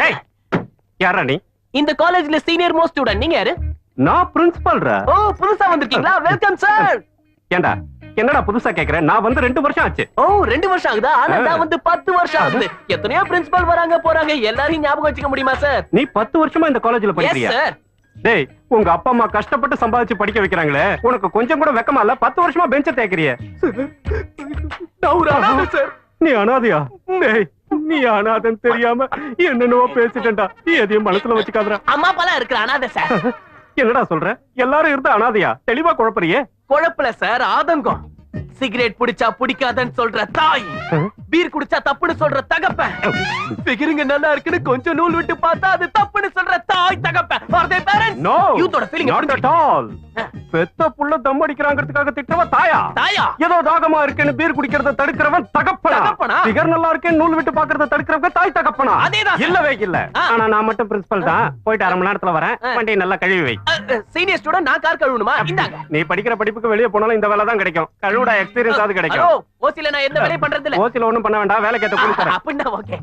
டேய் யாரா நீ? இந்த காலேஜ்ல சீனியர் மோஸ்ட் ஸ்டூடண்ட். நீங்க யாரு? நான் பிரின்சிபல்ரா. ஓ புதுசா வந்திருக்கீங்களா? Welcome sir. ஏண்டா என்னடா புதுசா கேக்குறேன்? நான் வந்து 2 வருஷம் ஆச்சு. ஓ 2 வருஷம் ஆகுதா? ஆனா நான் வந்து 10 வருஷம் ஆகுது. எத்தனையோ பிரின்சிபல் வராங்க போறாங்க, எல்லாரையும் ஞாபகம் வச்சுக்க முடியுமா சார்? நீ 10 வருஷமா இந்த காலேஜ்ல படிக்கிறியா? Yes sir. டேய் உங்க அப்பா அம்மா கஷ்டப்பட்டு சம்பாதிச்சு படிக்க வைக்கிறாங்களே, உனக்கு கொஞ்சம் கூட வெக்கமா இல்ல? 10 வருஷமா பெஞ்ச தேய்க்கிறியே. நான் ஒரு அனாதை சார். நீ அனாதையா? டேய் நீ அனாதைன்னு தெரியாம என்னென்னவோ பேசிட்டேன்டா. நீ எதையும் மனசுல வச்சுக்காதடா. அம்மா அப்பா இருக்கிற அனாதை சார். என்னடா சொல்ற? எல்லாரும் இருந்த அனாதையா? தெளிவா குழப்பறியே. குழப்பல சார், ஆதங்கம். சிகரெட் குடிச்சா பிடிக்காதன்னு சொல்ற தாய், பீர் குடிச்சா தப்புன்னு சொல்ற தகப்பன், ஃபிகரிங் நல்லா இருக்குன்னு கொஞ்சம் நூல் விட்டு பார்த்தா அது தப்புன்னு சொல்ற தாய் தகப்பன். Are they parents? No. யூத்தோட feeling Not at all. பெத்த புள்ள தம் அடிக்கறாங்கிறதுக்காக திட்டவ தாயா? தாயா? ஏதோ தாகமா இருக்குன்னு பீர் குடிக்கிறத தடுக்கிறவன் தகப்பனா? தகப்பனா? ஃபிகர் நல்லா இருக்கேன்னு நூல் விட்டு பார்க்கறத தடுக்கிறவங்க தாய் தகப்பனா? அதேதான். இல்லவே இல்ல. ஆனா நான் மட்டும் பிரின்சிபல் தான். போயிட்டு 1/2 மணி நேரத்துல வரேன். வண்டியை நல்லா கழுவி வை. சீனியர் ஸ்டூடண்ட், நான் கார் கழுவணுமா? இந்தாங்க. நீ படிக்கிற படிப்புக்கு வெளிய போனாலும் இந்த வேலை தான் கிடைக்கும். கழுவுடா, எக்ஸ்பீரியன்ஸ் ஆது கிடைக்கும். ஹலோ, ஓசில நான் எந்த வேலையும் பண்றது இல்ல. ஓசில ஒண்ணும் பண்ண வேண்டாம், வேலை கேட்ட கூலி தரேன். அப்படினா ஓகே.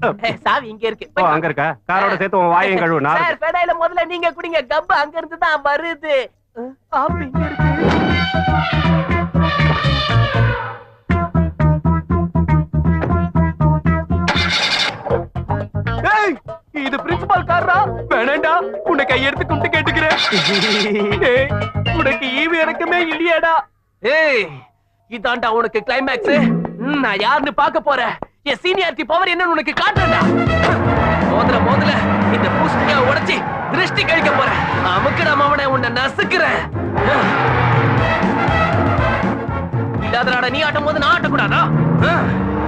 சாவி இங்க இருக்கு. ஓ அங்க இருக்கா? காரோட சேர்த்து உன் வாயையும் கழுவு. நான் சார் ஃபெடைல முதல்ல நீங்க குடிங்க, கப் அங்க இருந்து தான் வருது. ஆப் இங்க இருக்கு. ஏய் இது பிரின்சிபல் காரா? வேணாண்டா, உன்னை கையெடுத்து கும்பிட்டு கேட்டுக்கிறேன். ஏய் உனக்கு ஈவு இறக்கமே இல்லையாடா? ஏய் இதாண்டா உனக்கு கிளைமேக்ஸ். நான் யாருன்னு பார்க்க போறேன். என் சீனியாரிட்டி பவர் என்னன்னு உனக்கு காட்டுறேன்டா. மோதல இந்த பூஸ்டியா உடைச்சி திருஷ்டி கழிக்க போறேன். அமுக்குடா மாவனே, உன்னை நசுக்குறேன். இல்லாதடா நீ ஆட்டும் போது நான் ஆட்டக்கூடாதா?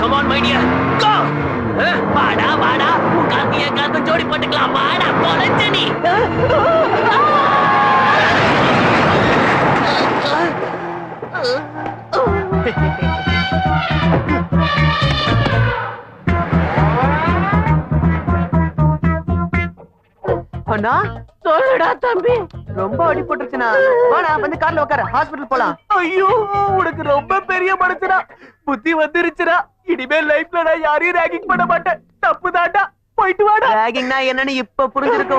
கம் ஆன் மை டியர், கோ. வாடா வாடா, உட்கார்ந்து எங்காவது ஜோடி போட்டுக்கலாம். வாடா பொழைச்ச நீ. அண்ணா சொல்லுடா தம்பி. ரொம்ப அடி போட்டுருச்சுனா வாடா வந்து கார்ல உட்கார, ஹாஸ்பிடல் போலாம். ஐயோ உனக்கு ரொம்ப பெரிய மனுஷனா, புத்தி வந்துருச்சுடா. இனிமே லைஃப்ல நான் யாரையும் ரேகிங் பண்ண மாட்டேன். தப்புதாண்டா, போயிட்டு வாடா. ரேகிங்னா என்னன்னு இப்ப புரிஞ்சிருக்க